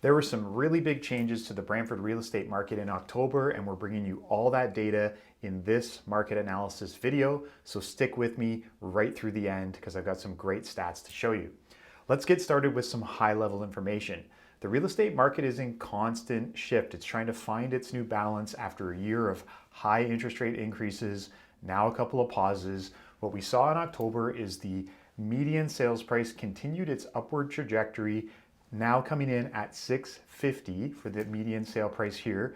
There were some really big changes to the Brantford real estate market in October, and we're bringing you all that data in this market analysis video. So stick with me right through the end because I've got some great stats to show you. Let's get started with some high-level information. The real estate market is in constant shift. It's trying to find its new balance after a year of high interest rate increases, now a couple of pauses. What we saw in October is the median sales price continued its upward trajectory, now coming in at 650 for the median sale price here.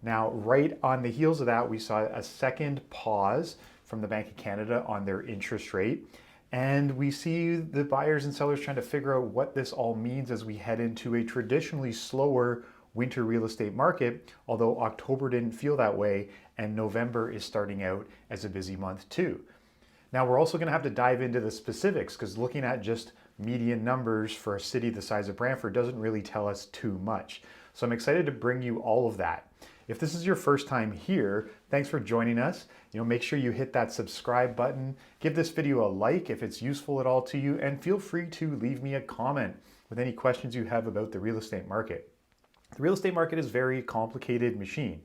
Now, right on the heels of that, we saw a second pause from the Bank of Canada on their interest rate. And we see the buyers and sellers trying to figure out what this all means as we head into a traditionally slower winter real estate market, although October didn't feel that way, and November is starting out as a busy month too. Now, we're also going to have to dive into the specifics because looking at just median numbers for a city the size of Brantford doesn't really tell us too much. So I'm excited to bring you all of that. If this is your first time here, thanks for joining us. Make sure you hit that subscribe button, give this video a like if it's useful at all to you, and feel free to leave me a comment with any questions you have about the real estate market. The real estate market is a very complicated machine.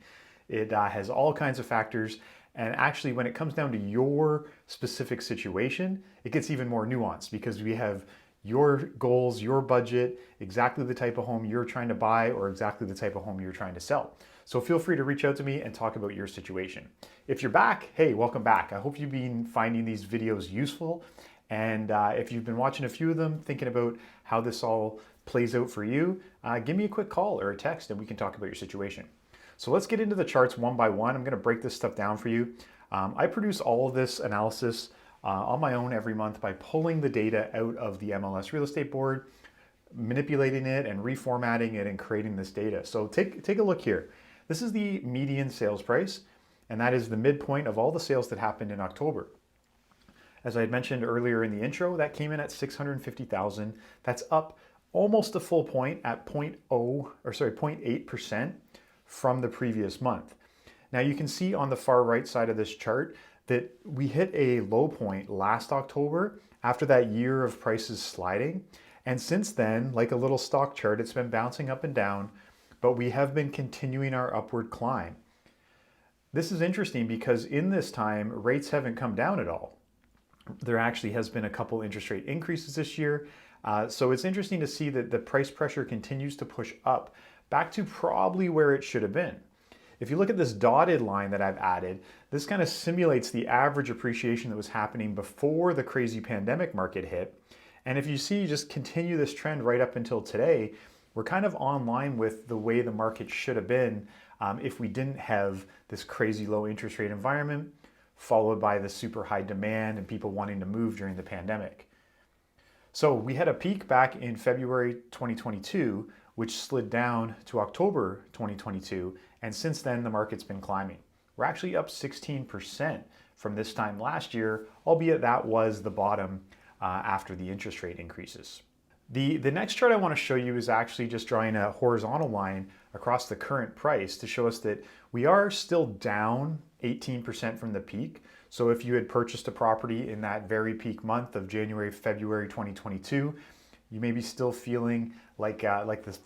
It has all kinds of factors. And actually, when it comes down to your specific situation, it gets even more nuanced because we have your goals, your budget, exactly the type of home you're trying to buy or exactly the type of home you're trying to sell. So feel free to reach out to me and talk about your situation. If you're back, hey, welcome back. I hope you've been finding these videos useful. And if you've been watching a few of them, thinking about how this all plays out for you, give me a quick call or a text and we can talk about your situation. So let's get into the charts one by one. I'm going to break this stuff down for you. I produce all of this analysis on my own every month by pulling the data out of the MLS real estate board, manipulating it and reformatting it and creating this data. So take a look here. This is the median sales price, and that is the midpoint of all the sales that happened in October. As I had mentioned earlier in the intro, that came in at 650,000. That's up almost a full point at 0.8% from the previous month. Now you can see on the far right side of this chart that we hit a low point last October after that year of prices sliding. And since then, like a little stock chart, it's been bouncing up and down, but we have been continuing our upward climb. This is interesting because in this time, rates haven't come down at all. There actually has been a couple interest rate increases this year. So it's interesting to see that the price pressure continues to push up back to probably where it should have been. If you look at this dotted line that I've added, this kind of simulates the average appreciation that was happening before the crazy pandemic market hit. And if you see, just continue this trend right up until today, we're kind of on line with the way the market should have been if we didn't have this crazy low interest rate environment, followed by the super high demand and people wanting to move during the pandemic. So we had a peak back in February 2022, which slid down to October 2022, and since then the market's been climbing. We're actually up 16% from this time last year, albeit that was the bottom after the interest rate increases. The next chart I want to show you is actually just drawing a horizontal line across the current price to show us that we are still down 18% from the peak. So if you had purchased a property in that very peak month of January, February 2022, you may be still feeling like the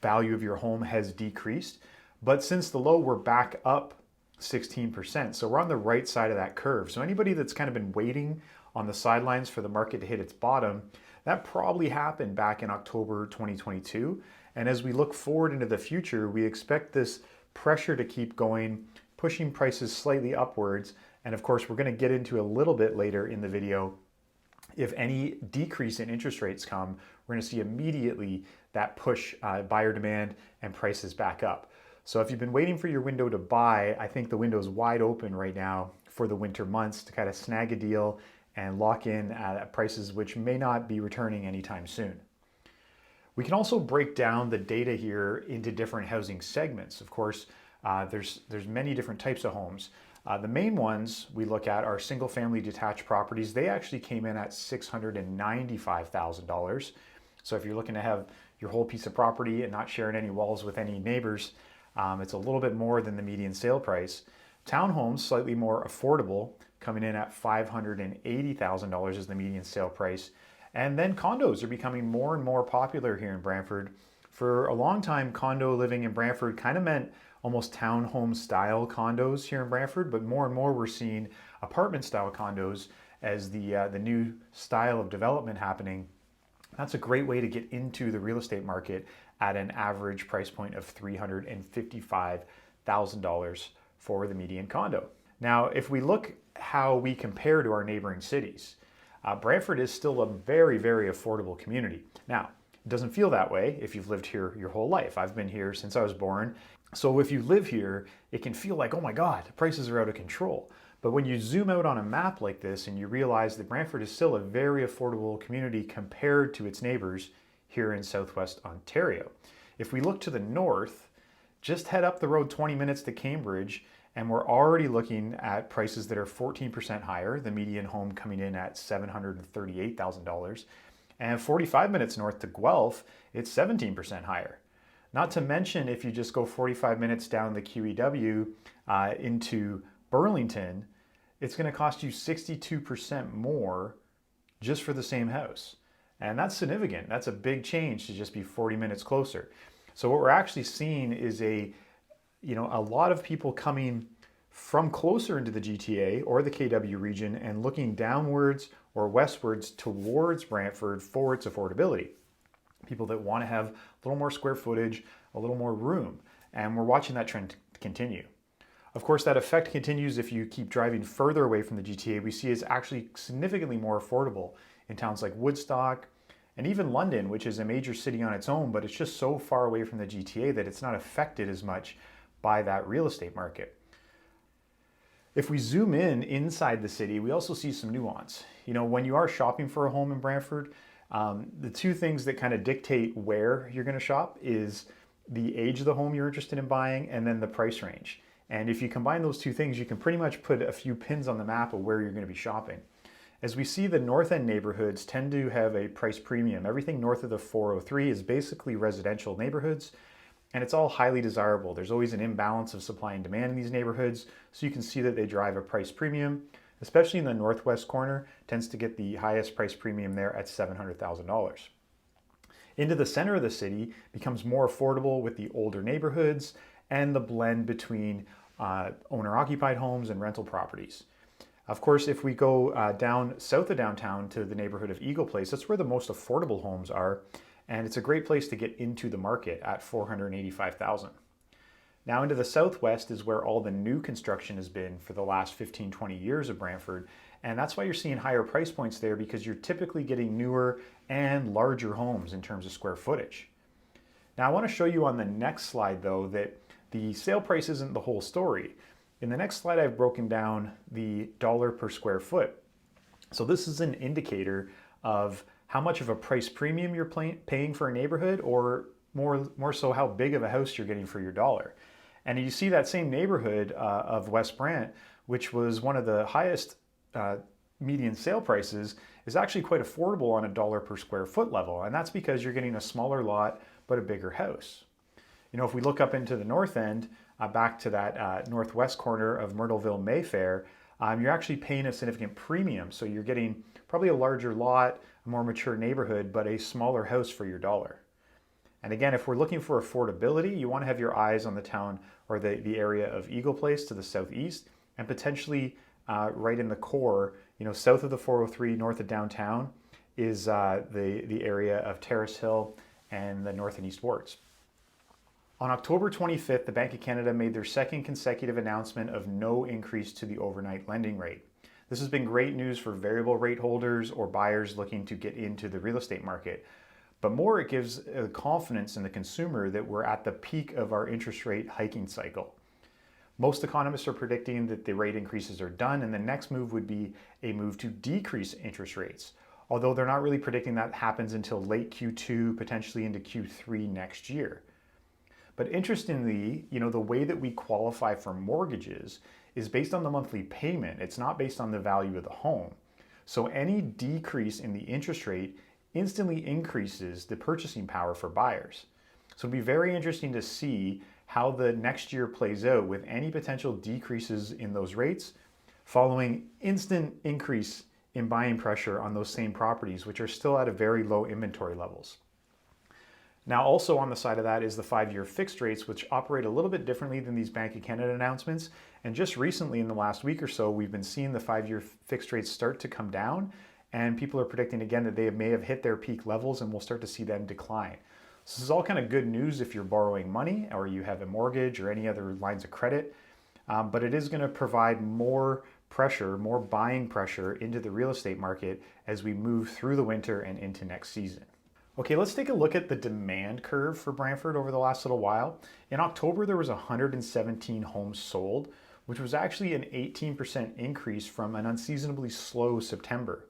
value of your home has decreased. But since the low, we're back up 16%. So we're on the right side of that curve. So anybody that's kind of been waiting on the sidelines for the market to hit its bottom, that probably happened back in October 2022. And as we look forward into the future, we expect this pressure to keep going, pushing prices slightly upwards. And of course, we're going to get into a little bit later in the video, if any decrease in interest rates come, we're going to see immediately that push buyer demand and prices back up. So if you've been waiting for your window to buy, I think the window is wide open right now for the winter months to kind of snag a deal and lock in at prices which may not be returning anytime soon. We can also break down the data here into different housing segments. Of course, there's many different types of homes. The main ones we look at are single family detached properties. They actually came in at $695,000. So if you're looking to have your whole piece of property and not sharing any walls with any neighbors, it's a little bit more than the median sale price. Townhomes, slightly more affordable, coming in at $580,000 is the median sale price. And then condos are becoming more and more popular here in Brantford For a long time, condo living in Brantford kind of meant almost townhome style condos here in Brantford, but more and more we're seeing apartment style condos as the new style of development happening. That's a great way to get into the real estate market at an average price point of $355,000 for the median condo. Now, if we look how we compare to our neighboring cities, Brantford is still a very, very affordable community. Now, it doesn't feel that way if you've lived here your whole life. I've been here since I was born. So if you live here, it can feel like, oh my God, the prices are out of control. But when you zoom out on a map like this and you realize that Brantford is still a very affordable community compared to its neighbors here in Southwest Ontario. If we look to the north, just head up the road 20 minutes to Cambridge, and we're already looking at prices that are 14% higher, the median home coming in at $738,000. And 45 minutes north to Guelph, it's 17% higher. Not to mention, if you just go 45 minutes down the QEW into Burlington, it's going to cost you 62% more just for the same house. And that's significant. That's a big change to just be 40 minutes closer. So what we're actually seeing is a lot of people coming from closer into the GTA or the KW region and looking downwards or westwards towards Brantford for its affordability. People that want to have a little more square footage, a little more room. And we're watching that trend continue. Of course, that effect continues if you keep driving further away from the GTA. We see it's actually significantly more affordable in towns like Woodstock and even London, which is a major city on its own, but it's just so far away from the GTA that it's not affected as much by that real estate market. If we zoom in inside the city, we also see some nuance. When you are shopping for a home in Brantford, the two things that kind of dictate where you're going to shop is the age of the home you're interested in buying and then the price range. And if you combine those two things, you can pretty much put a few pins on the map of where you're going to be shopping. As we see, the North End neighborhoods tend to have a price premium. Everything north of the 403 is basically residential neighborhoods, and it's all highly desirable. There's always an imbalance of supply and demand in these neighborhoods, so you can see that they drive a price premium, especially in the northwest corner, tends to get the highest price premium there at $700,000. Into the center of the city becomes more affordable with the older neighborhoods and the blend between owner-occupied homes and rental properties. Of course, if we go down south of downtown to the neighborhood of Eagle Place, that's where the most affordable homes are, and it's a great place to get into the market at $485,000. Now into the southwest is where all the new construction has been for the last 15, 20 years of Brantford, and that's why you're seeing higher price points there, because you're typically getting newer and larger homes in terms of square footage. Now I want to show you on the next slide though that the sale price isn't the whole story. In the next slide, I've broken down the dollar per square foot. So this is an indicator of how much of a price premium you're paying for a neighborhood, or more so how big of a house you're getting for your dollar. And you see that same neighborhood of West Brant, which was one of the highest median sale prices, is actually quite affordable on a dollar per square foot level. And that's because you're getting a smaller lot, but a bigger house. If we look up into the north end, back to that northwest corner of Myrtleville Mayfair, you're actually paying a significant premium. So you're getting probably a larger lot, a more mature neighborhood, but a smaller house for your dollar. And again, if we're looking for affordability, you want to have your eyes on the town or the area of Eagle Place to the southeast, and potentially right in the core, south of the 403, north of downtown, is the area of Terrace Hill and the north and east wards. On October 25th, the Bank of Canada made their second consecutive announcement of no increase to the overnight lending rate. This has been great news for variable rate holders or buyers looking to get into the real estate market. But more, it gives confidence in the consumer that we're at the peak of our interest rate hiking cycle. Most economists are predicting that the rate increases are done, and the next move would be a move to decrease interest rates, although they're not really predicting that happens until late Q2, potentially into Q3 next year. But interestingly, the way that we qualify for mortgages is based on the monthly payment. It's not based on the value of the home. So any decrease in the interest rate instantly increases the purchasing power for buyers. So it'll be very interesting to see how the next year plays out with any potential decreases in those rates following instant increase in buying pressure on those same properties, which are still at a very low inventory levels. Now, also on the side of that is the 5-year fixed rates, which operate a little bit differently than these Bank of Canada announcements. And just recently, in the last week or so, we've been seeing the 5-year fixed rates start to come down, and people are predicting again that they may have hit their peak levels and we'll start to see them decline. So this is all kind of good news if you're borrowing money or you have a mortgage or any other lines of credit, but it is going to provide more pressure, more buying pressure into the real estate market as we move through the winter and into next season. Okay, let's take a look at the demand curve for Brantford over the last little while. In October, there was 117 homes sold, which was actually an 18% increase from an unseasonably slow September.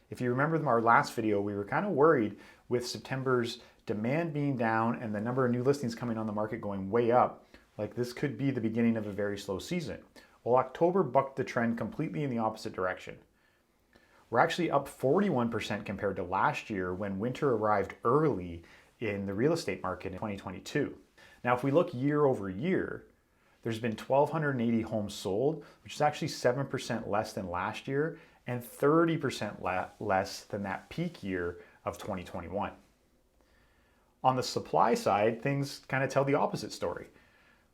If you remember from our last video, we were kind of worried with September's demand being down and the number of new listings coming on the market going way up, like this could be the beginning of a very slow season. Well, October bucked the trend completely in the opposite direction. We're actually up 41% compared to last year when winter arrived early in the real estate market in 2022. Now, if we look year over year, there's been 1,280 homes sold, which is actually 7% less than last year and 30% less than that peak year of 2021. On the supply side, things kind of tell the opposite story.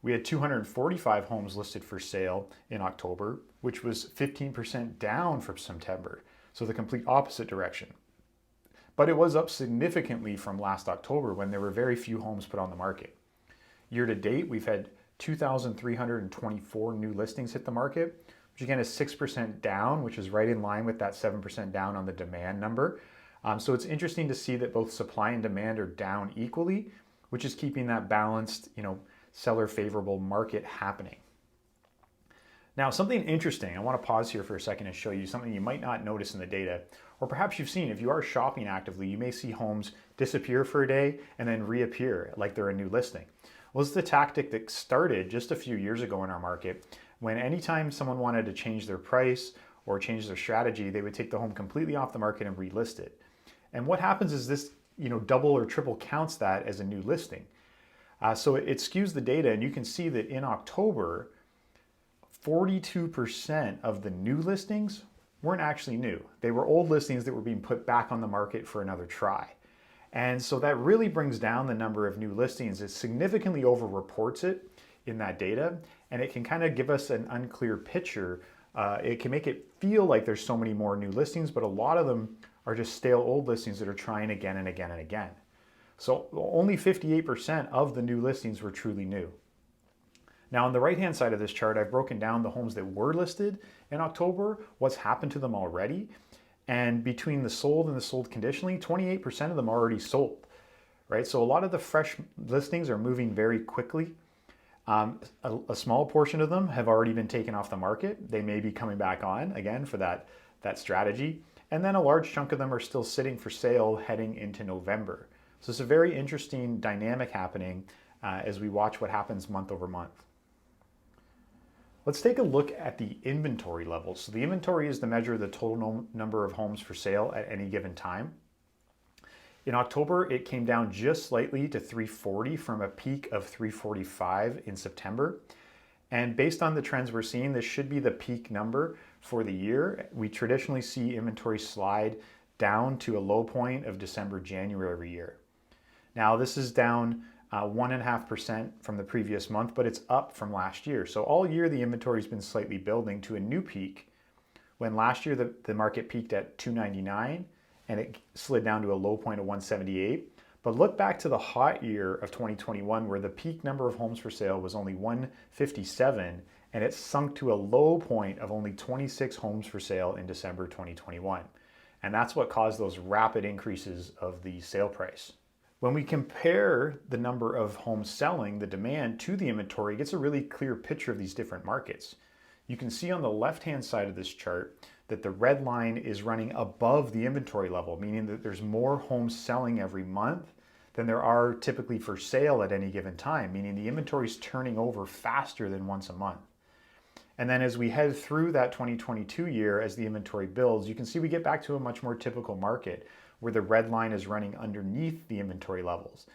We had 245 homes listed for sale in October, which was 15% down from September. So the complete opposite direction. But it was up significantly from last October when there were very few homes put on the market. Year to date, we've had 2,324 new listings hit the market, which again is 6% down, which is right in line with that 7% down on the demand number. So it's interesting to see that both supply and demand are down equally, which is keeping that balanced, seller favorable market happening. Now, something interesting, I want to pause here for a second and show you something you might not notice in the data, or perhaps you've seen if you are shopping actively, you may see homes disappear for a day and then reappear like they're a new listing. Well, it's the tactic that started just a few years ago in our market when anytime someone wanted to change their price or change their strategy, they would take the home completely off the market and relist it. And what happens is this, double or triple counts that as a new listing. So it skews the data, and you can see that in October, 42% of the new listings weren't actually new. They were old listings that were being put back on the market for another try. And so that really brings down the number of new listings. It significantly overreports it in that data, and it can kind of give us an unclear picture. It can make it feel like there's so many more new listings, but a lot of them are just stale old listings that are trying again and again and again. So only 58% of the new listings were truly new. Now on the right-hand side of this chart, I've broken down the homes that were listed in October, what's happened to them already. And between the sold and the sold conditionally, 28% of them are already sold, right? So a lot of the fresh listings are moving very quickly. A small portion of them have already been taken off the market. They may be coming back on again for that strategy. And then a large chunk of them are still sitting for sale heading into November. So it's a very interesting dynamic happening as we watch what happens month over month. Let's take a look at the inventory levels. So the inventory is the measure of the total number of homes for sale at any given time. In October, it came down just slightly to 340 from a peak of 345 in September. And based on the trends we're seeing, this should be the peak number for the year. We traditionally see inventory slide down to a low point of December, January every year. Now this is down 1.5% from the previous month, but it's up from last year. So all year the inventory has been slightly building to a new peak when last year the market peaked at 299 and it slid down to a low point of 178. But look back to the hot year of 2021 where the peak number of homes for sale was only 157 and it sunk to a low point of only 26 homes for sale in December 2021. And that's what caused those rapid increases of the sale price. When we compare the number of homes selling, the demand to the inventory, it gets a really clear picture of these different markets. You can see on the left-hand side of this chart that the red line is running above the inventory level, meaning that there's more homes selling every month than there are typically for sale at any given time, meaning the inventory is turning over faster than once a month. And then as we head through that 2022 year, as the inventory builds, you can see we get back to a much more typical market where the red line is running underneath the inventory levels,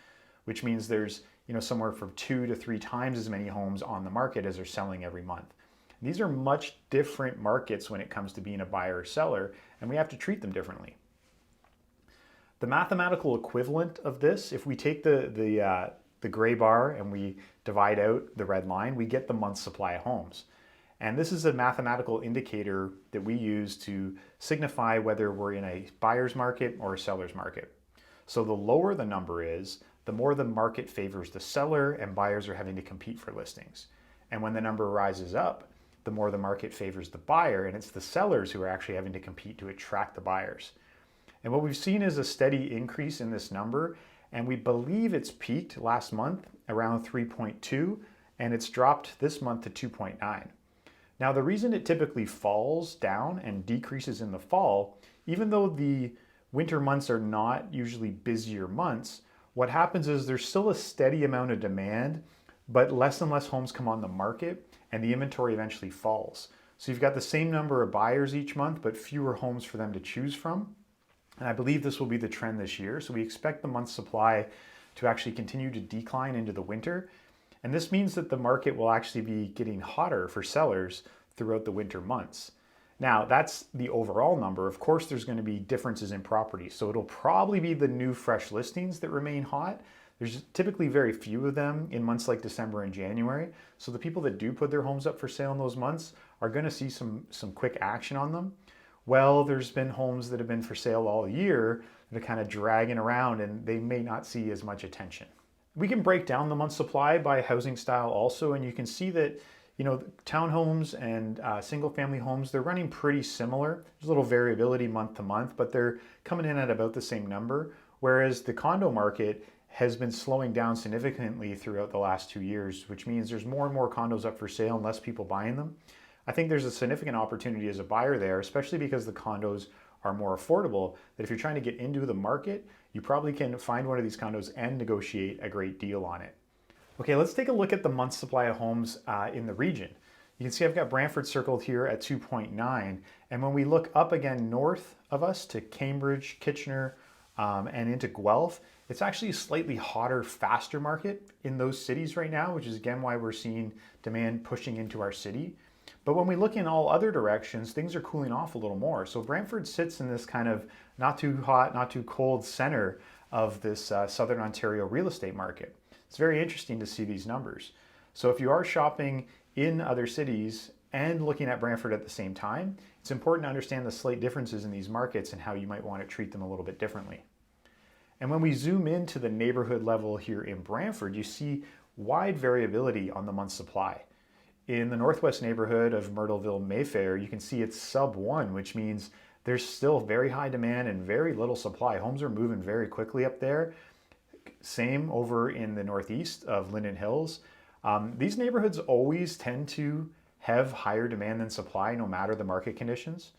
which means there's somewhere from 2 to 3 times as many homes on the market as are selling every month. These are much different markets when it comes to being a buyer or seller, and we have to treat them differently. The mathematical equivalent of this, if we take the gray bar and we divide out the red line, we get the month's supply of homes. And this is a mathematical indicator that we use to signify whether we're in a buyer's market or a seller's market. So the lower the number is, the more the market favors the seller and buyers are having to compete for listings. And when the number rises up, the more the market favors the buyer, and it's the sellers who are actually having to compete to attract the buyers. And what we've seen is a steady increase in this number, and we believe it's peaked last month around 3.2, and it's dropped this month to 2.9. Now, the reason it typically falls down and decreases in the fall, even though the winter months are not usually busier months, what happens is there's still a steady amount of demand, but less and less homes come on the market, and the inventory eventually falls. So you've got the same number of buyers each month, but fewer homes for them to choose from. And I believe this will be the trend this year. So we expect the month's supply to actually continue to decline into the winter. And this means that the market will actually be getting hotter for sellers throughout the winter months. Now, that's the overall number. Of course, there's going to be differences in properties. So it'll probably be the new fresh listings that remain hot. There's typically very few of them in months like December and January. So the people that do put their homes up for sale in those months are going to see some quick action on them. Well, there's been homes that have been for sale all year that are kind of dragging around, and they may not see as much attention. We can break down the month's supply by housing style also, and you can see that, you know, townhomes and single-family homes, they're running pretty similar. There's a little variability month to month, but they're coming in at about the same number, whereas the condo market has been slowing down significantly throughout the last 2 years, which means there's more and more condos up for sale and less people buying them. I think there's a significant opportunity as a buyer there, especially because the condos are more affordable, that if you're trying to get into the market, you probably can find one of these condos and negotiate a great deal on it. Okay, let's take a look at the month's supply of homes in the region. You can see I've got Brantford circled here at 2.9, and when we look up again north of us to Cambridge, Kitchener, and into Guelph, it's actually a slightly hotter, faster market in those cities right now, which is again why we're seeing demand pushing into our city. But when we look in all other directions, things are cooling off a little more. So Brantford sits in this kind of not too hot, not too cold center of this Southern Ontario real estate market. It's very interesting to see these numbers. So if you are shopping in other cities and looking at Brantford at the same time, it's important to understand the slight differences in these markets and how you might want to treat them a little bit differently. And when we zoom into the neighborhood level here in Brantford, you see wide variability on the month's supply. In the northwest neighborhood of Myrtleville, Mayfair, you can see it's sub 1, which means there's still very high demand and very little supply. Homes are moving very quickly up there. Same over in the northeast of Linden Hills. These neighborhoods always tend to have higher demand than supply, no matter the market conditions.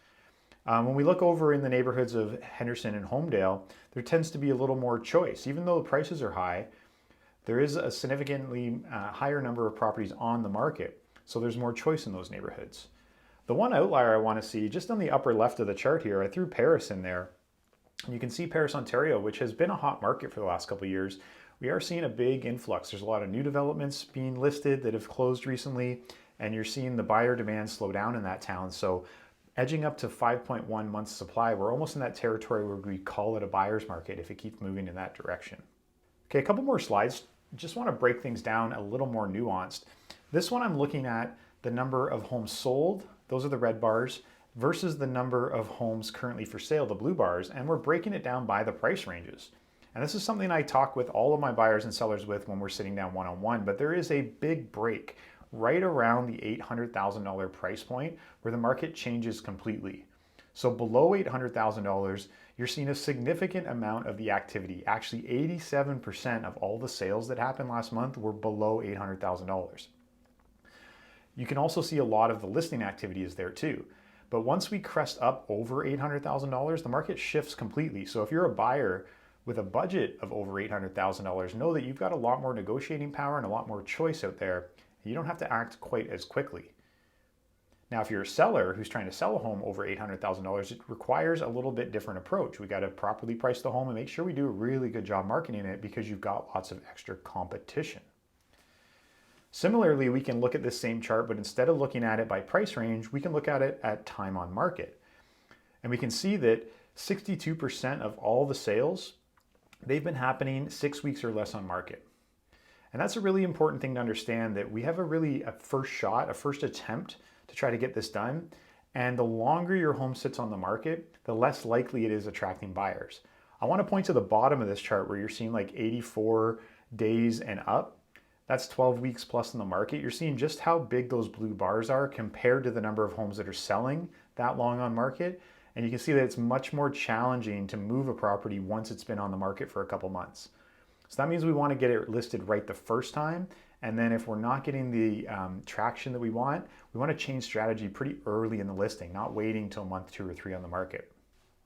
When we look over in the neighborhoods of Henderson and Homedale, there tends to be a little more choice. Even though the prices are high, there is a significantly higher number of properties on the market. So there's more choice in those neighborhoods. The one outlier I want to see, just on the upper left of the chart here, I threw Paris in there. You can see Paris, Ontario, which has been a hot market for the last couple of years. We are seeing a big influx. There's a lot of new developments being listed that have closed recently, and you're seeing the buyer demand slow down in that town. So edging up to 5.1 months supply, we're almost in that territory where we call it a buyer's market if it keeps moving in that direction. Okay, a couple more slides. Just want to break things down a little more nuanced. This one I'm looking at the number of homes sold, those are the red bars, versus the number of homes currently for sale, the blue bars, and we're breaking it down by the price ranges. And this is something I talk with all of my buyers and sellers with when we're sitting down one-on-one, but there is a big break right around the $800,000 price point where the market changes completely. So below $800,000, you're seeing a significant amount of the activity. Actually, 87% of all the sales that happened last month were below $800,000. You can also see a lot of the listing activity is there too. But once we crest up over $800,000, the market shifts completely. So if you're a buyer with a budget of over $800,000, know that you've got a lot more negotiating power and a lot more choice out there. You don't have to act quite as quickly. Now, if you're a seller who's trying to sell a home over $800,000, it requires a little bit different approach. We got to properly price the home and make sure we do a really good job marketing it because you've got lots of extra competition. Similarly, we can look at this same chart, but instead of looking at it by price range, we can look at it at time on market. And we can see that 62% of all the sales they've been happening 6 weeks or less on market. And that's a really important thing to understand, that we have a first shot, a first attempt to try to get this done. And the longer your home sits on the market, the less likely it is attracting buyers. I want to point to the bottom of this chart where you're seeing like 84 days and up. That's 12 weeks plus in the market. You're seeing just how big those blue bars are compared to the number of homes that are selling that long on market. And you can see that it's much more challenging to move a property once it's been on the market for a couple months. So that means we want to get it listed right the first time. And then if we're not getting the traction that we want to change strategy pretty early in the listing, not waiting till month 2 or 3 on the market.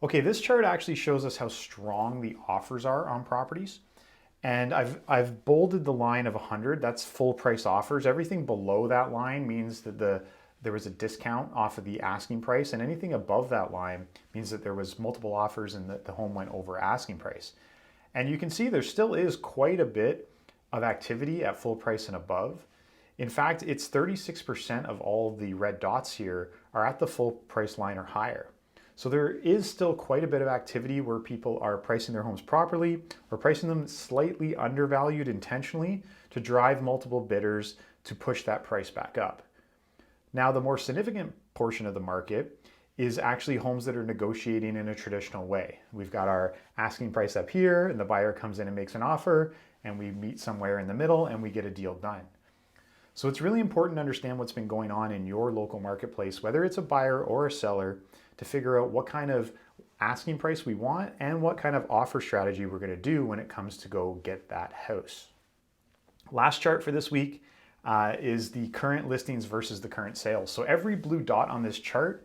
Okay, this chart actually shows us how strong the offers are on properties. And I've bolded the line of 100, that's full price offers. Everything below that line means that there was a discount off of the asking price, and anything above that line means that there was multiple offers and that the home went over asking price. And you can see there still is quite a bit of activity at full price and above. In fact, it's 36% of all the red dots here are at the full price line or higher. So there is still quite a bit of activity where people are pricing their homes properly or pricing them slightly undervalued intentionally to drive multiple bidders to push that price back up. Now, the more significant portion of the market is actually homes that are negotiating in a traditional way. We've got our asking price up here and the buyer comes in and makes an offer and we meet somewhere in the middle and we get a deal done. So it's really important to understand what's been going on in your local marketplace, whether it's a buyer or a seller, to figure out what kind of asking price we want and what kind of offer strategy we're going to do when it comes to go get that house. Last chart for this week is the current listings versus the current sales. So every blue dot on this chart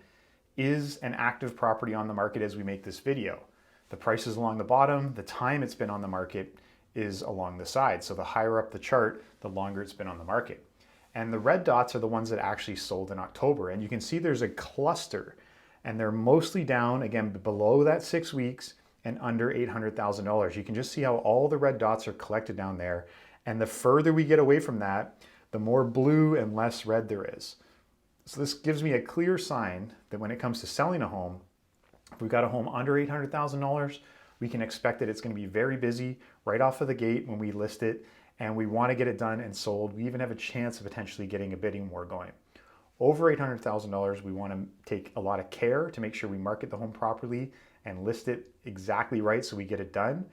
is an active property on the market as we make this video. The price is along the bottom, the time it's been on the market is along the side. So the higher up the chart, the longer it's been on the market. And the red dots are the ones that actually sold in October. And you can see there's a cluster, and they're mostly down, again, below that 6 weeks and under $800,000. You can just see how all the red dots are collected down there. And the further we get away from that, the more blue and less red there is. So this gives me a clear sign that when it comes to selling a home, if we've got a home under $800,000, we can expect that it's going to be very busy right off of the gate when we list it, and we want to get it done and sold. We even have a chance of potentially getting a bidding war going. Over $800,000, we want to take a lot of care to make sure we market the home properly and list it exactly right so we get it done.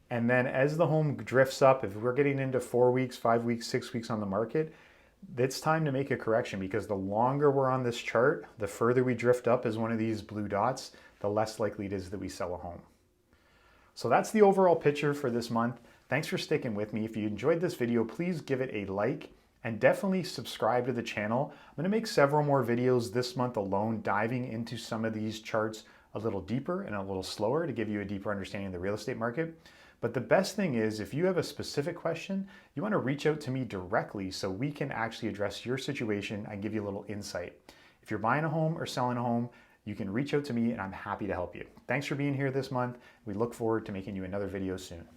And then as the home drifts up, if we're getting into 4 weeks, 5 weeks, 6 weeks on the market, it's time to make a correction, because the longer we're on this chart, the further we drift up as one of these blue dots, the less likely it is that we sell a home. So that's the overall picture for this month. Thanks for sticking with me. If you enjoyed this video, please give it a like and definitely subscribe to the channel. I'm going to make several more videos this month alone, diving into some of these charts a little deeper and a little slower to give you a deeper understanding of the real estate market. But the best thing is, if you have a specific question, you want to reach out to me directly so we can actually address your situation and give you a little insight. If you're buying a home or selling a home, you can reach out to me and I'm happy to help you. Thanks for being here this month. We look forward to making you another video soon.